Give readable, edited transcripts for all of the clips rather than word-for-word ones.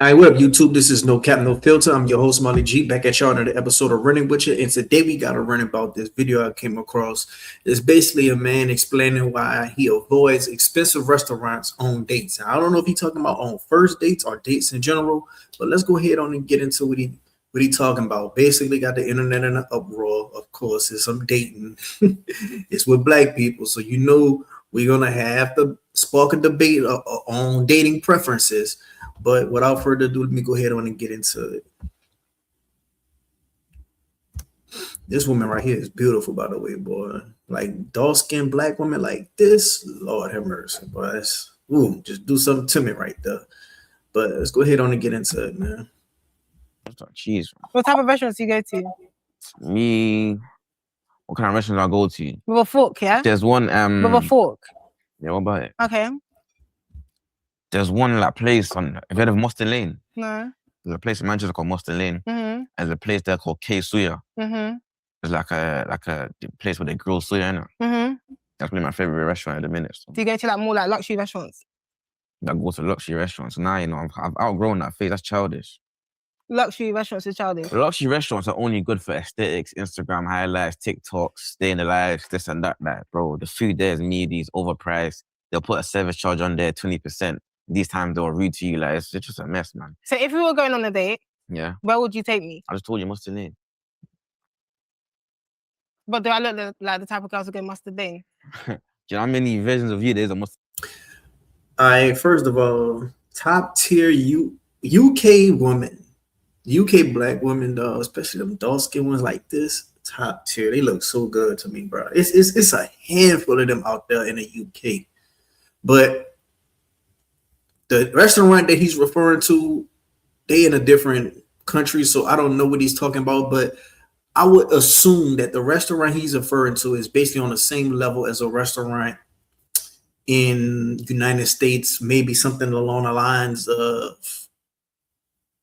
All right, what up, YouTube? This is No Cap, No Filter. I'm your host, Molly G, back at y'all another episode of Running With You. And today we got to run about this video I came across. It's basically a man explaining why he avoids expensive restaurants on dates. Now, I don't know if he's talking about on first dates or dates in general, but let's go ahead on and get into what he talking about. Basically, got the internet in an uproar. Of course, it's some dating. It's with black people, so you know we're gonna have to spark a debate on dating preferences. But without further ado, let me go ahead on and get into it. This woman right here is beautiful, by the way, boy. Like dark skinned black woman like this, Lord have mercy, boy. Just do something to me right there. But let's go ahead on and get into it, man. Cheese. What type of restaurants do you go to? Me, what kind of restaurants I go to? With a fork, yeah? There's one With a fork. Yeah, what about it? Okay. There's one like place on. Have you heard of Moston Lane? No. There's a place in Manchester called Moston Lane. Mm-hmm. There's a place there called K Suya. Mm-hmm. It's like a place where they grill suya, innit? Mm-hmm. That's probably my favorite restaurant at the minute. So. Do you go to like more like luxury restaurants? I go to luxury restaurants. Now, you know, I've outgrown that phase. That's childish. Luxury restaurants is childish. Luxury restaurants are only good for aesthetics, Instagram highlights, TikToks, staying alive, this and that. Like, bro, the food there is meaty, it's overpriced. They'll put a service charge on there, 20%. These times they'll rude to you. Like, it's just a mess, man. So if we were going on a date, yeah, where would you take me? I just told you Mustard Lane. But do I look like the type of girls who go Mustard Lane? Do you know how many versions of you there is a Mustard? All right, first of all, top tier UK woman, UK black women, though, especially them dark skinned ones like this, top tier. They look so good to me, bro. It's a handful of them out there in the UK, but the restaurant that he's referring to, they in a different country, so I don't know what he's talking about, but I would assume that the restaurant he's referring to is basically on the same level as a restaurant in United States, maybe something along the lines of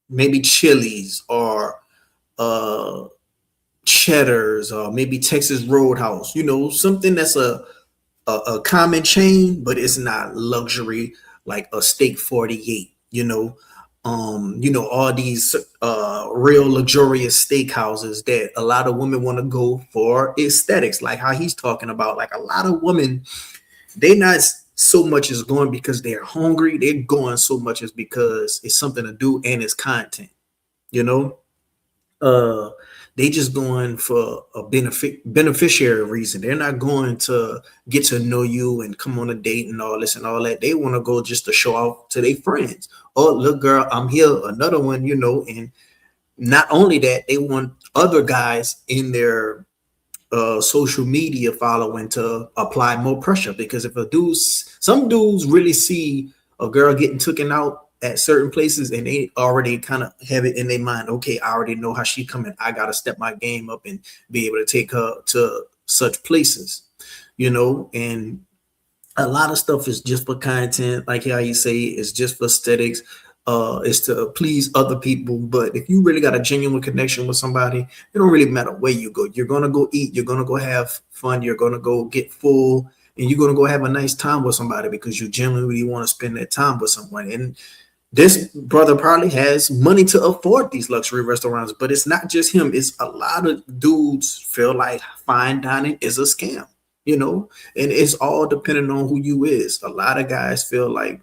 maybe Chili's or Cheddar's or maybe Texas Roadhouse, you know, something that's a common chain, but it's not luxury like a Steak 48, you know, all these real luxurious steakhouses that a lot of women want to go for aesthetics, like how he's talking about. Like a lot of women, they not so much as going because they're hungry, they're going so much as because it's something to do and it's content, you know. They just going for a beneficiary reason. They're not going to get to know you and come on a date and all this and all that. They want to go just to show off to their friends. Oh, look, girl, I'm here. Another one, you know. And not only that, they want other guys in their social media following to apply more pressure. Because if some dudes really see a girl getting taken out at certain places and they already kind of have it in their mind, okay, I already know how she coming, I gotta step my game up and be able to take her to such places, you know. And a lot of stuff is just for content, like how you say it's just for aesthetics, it's to please other people. But if you really got a genuine connection with somebody, it don't really matter where you go. You're gonna go eat, you're gonna go have fun, you're gonna go get full, and you're gonna go have a nice time with somebody because you genuinely want to spend that time with someone. And this brother probably has money to afford these luxury restaurants, but it's not just him. It's a lot of dudes feel like fine dining is a scam, you know, and it's all depending on who you is. A lot of guys feel like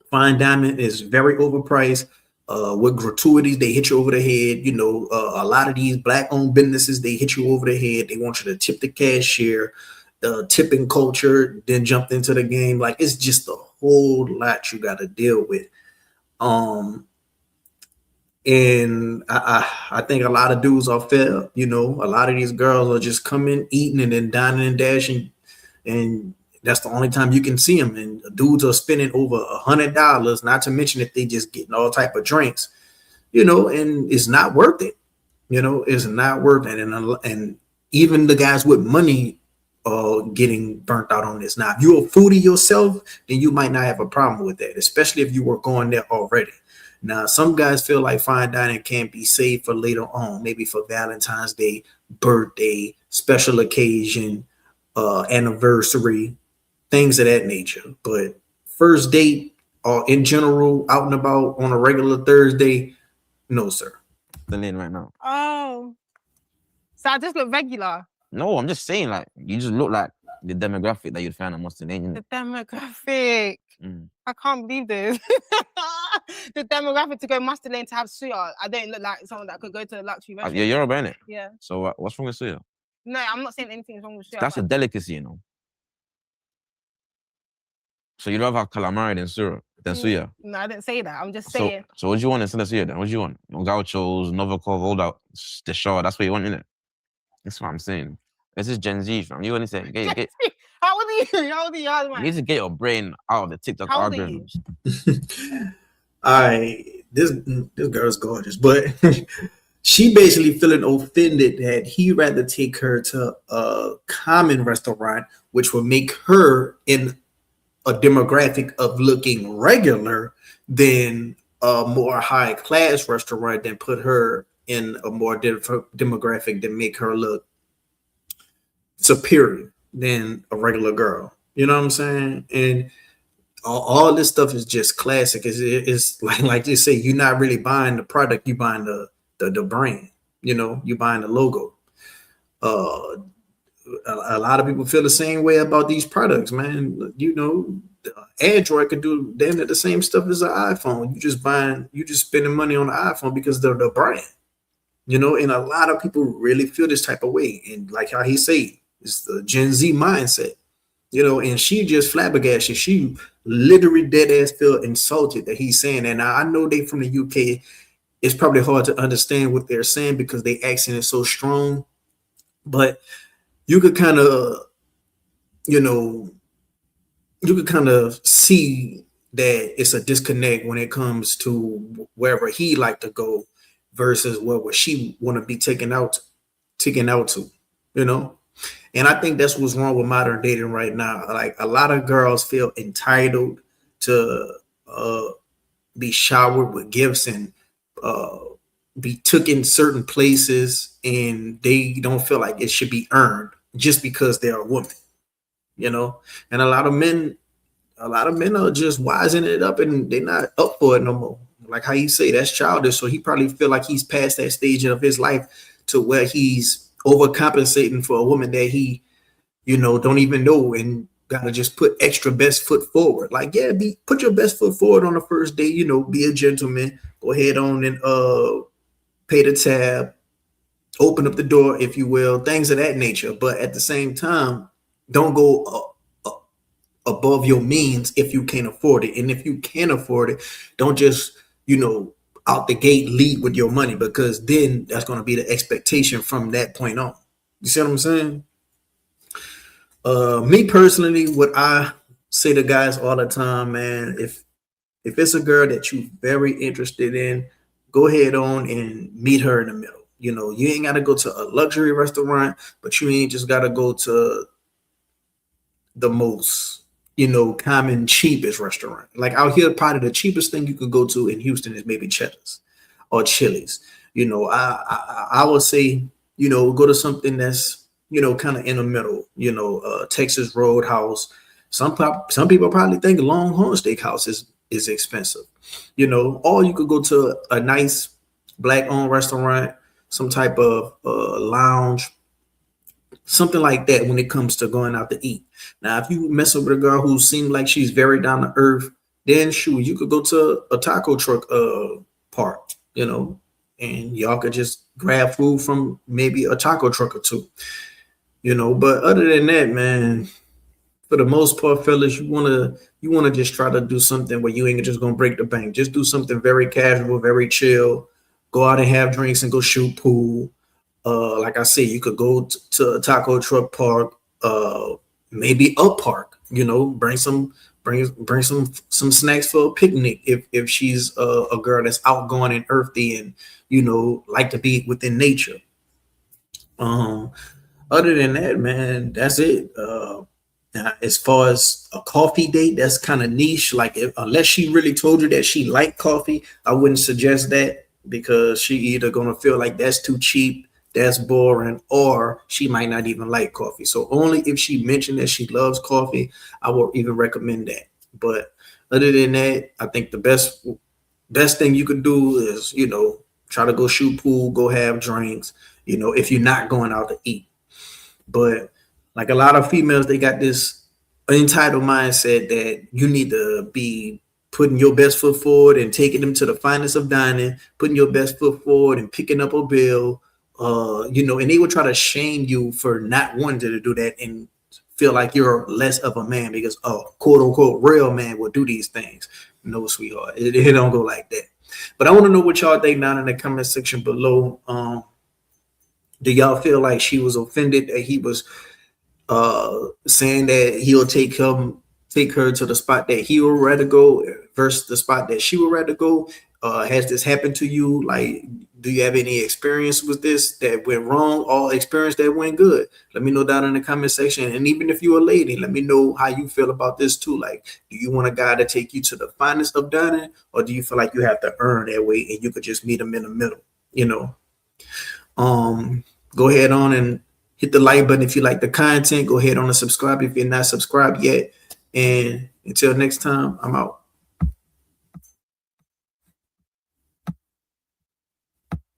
fine dining is very overpriced. With gratuities, they hit you over the head. You know, a lot of these black-owned businesses, they hit you over the head. They want you to tip the cashier. Tipping culture then jumped into the game. Like it's just a whole lot you got to deal with. And I think a lot of dudes are fair. You know, a lot of these girls are just coming, eating, and then dining and dashing, and that's the only time you can see them. And dudes are spending over $100, not to mention if they just getting all type of drinks, you know, and it's not worth it. You know, it's not worth it. And even the guys with money getting burnt out on this. Now, if you're a foodie yourself, then you might not have a problem with that, especially if you were going there already. Now, some guys feel like fine dining can't be saved for later on, maybe for Valentine's Day, birthday, special occasion, anniversary, things of that nature. But first date, or in general out and about on a regular Thursday, no, sir. The lane right now. Oh. So I just look regular. No, I'm just saying, like, you just look like the demographic that you'd find on Mustard Lane. The demographic. Mm. I can't believe this. The demographic to go Mustard Lane to have suya. I don't look like someone that could go to a luxury restaurant. Yeah, you're about it. Yeah. So what's wrong with suya? No, I'm not saying anything's wrong with suya. That's a delicacy, you know. So you'd rather have calamari than suya? No, I didn't say that. I'm just saying. So what do you want instead of suya then? What do you want? Gauchos, Novikov, all that, the Shaw, that's what you want, innit? That's what I'm saying. This is Gen Z, fam. You want to say, get, How old are you? How old are you? How old am I? you need to get your brain out of the TikTok How old are you? algorithm. All right, this girl's gorgeous, but she basically feeling offended that he rather take her to a common restaurant, which would make her in a demographic of looking regular, than a more high class restaurant, than put her in a more demographic that make her look superior than a regular girl. You know what I'm saying? And all this stuff is just classic. It's like you say, you're not really buying the product, you buying the brand. You know, you buying the logo. A lot of people feel the same way about these products, man. You know, Android could do damn near the same stuff as an iPhone. You just spending money on the iPhone because they're the brand. You know, and a lot of people really feel this type of way. And like how he said, it's the Gen Z mindset. You know, and she just flabbergasted. She literally dead ass feel insulted that he's saying that. Now I know they from the UK. It's probably hard to understand what they're saying because they accent is so strong. But you could kind of, you know, see that it's a disconnect when it comes to wherever he like to go versus where she want to be taken out to, you know. And I think that's what's wrong with modern dating right now. Like a lot of girls feel entitled to be showered with gifts and be took in certain places, and they don't feel like it should be earned just because they're a woman, you know. And a lot of men are just wising it up, and they're not up for it no more. Like how you say, that's childish. So he probably feel like he's past that stage of his life to where he's overcompensating for a woman that he, you know, don't even know, and gotta just put extra best foot forward. Like, yeah, put your best foot forward on the first date, you know, be a gentleman, go ahead on and pay the tab, open up the door, if you will, things of that nature. But at the same time, don't go above your means if you can't afford it. And if you can't afford it, don't just, you know, out the gate lead with your money, because then that's going to be the expectation from that point on. You see what I'm saying? Me personally, what I say to guys all the time, man, if it's a girl that you're very interested in, go ahead on and meet her in the middle. You know, you ain't got to go to a luxury restaurant, but you ain't just got to go to the most, you know, common cheapest restaurant. Like out here, probably the cheapest thing you could go to in Houston is maybe Cheddar's or Chili's. You know, I would say, you know, go to something that's, you know, kind of in the middle. You know, Texas Roadhouse. Some people probably think Longhorn Steakhouse is expensive. You know, or you could go to a nice black-owned restaurant, some type of lounge, something like that when it comes to going out to eat. Now, if you mess up with a girl who seems like she's very down to earth, then shoot, you could go to a taco truck park, you know, and y'all could just grab food from maybe a taco truck or two, you know. But other than that, man, for the most part, fellas, you wanna just try to do something where you ain't just gonna break the bank. Just do something very casual, very chill. Go out and have drinks and go shoot pool. Like I say, you could go to a taco truck park, maybe a park. You know, bring some snacks for a picnic if she's a girl that's outgoing and earthy and, you know, like to be within nature. Other than that, man, that's it. As far as a coffee date, that's kind of niche. Like unless she really told you that she liked coffee, I wouldn't suggest that, because she either gonna feel like that's too cheap, that's boring, or she might not even like coffee. So only if she mentioned that she loves coffee, I will even recommend that. But Other than that, I think the best thing you could do is, try to go shoot pool, go have drinks, if you're not going out to eat. But like a lot of females, they got this entitled mindset that you need to be putting your best foot forward and taking them to the finest of dining, putting your best foot forward and picking up a bill, and they will try to shame you for not wanting to do that and feel like you're less of a man because, quote unquote, real man will do these things. No, sweetheart, it don't go like that. But I want to know what y'all think down in the comment section below. Do y'all feel like she was offended that he was saying that he'll take her to the spot that he would rather go versus the spot that she would rather go? Has this happened to you? Like, do you have any experience with this that went wrong or experience that went good? Let me know down in the comment section. And even if you're a lady, let me know how you feel about this too. Like, do you want a guy to take you to the finest of dining, or do you feel like you have to earn that way and you could just meet him in the middle? Go ahead on and hit the like button if you like the content. Go ahead on and subscribe if you're not subscribed yet. And until next time, I'm out.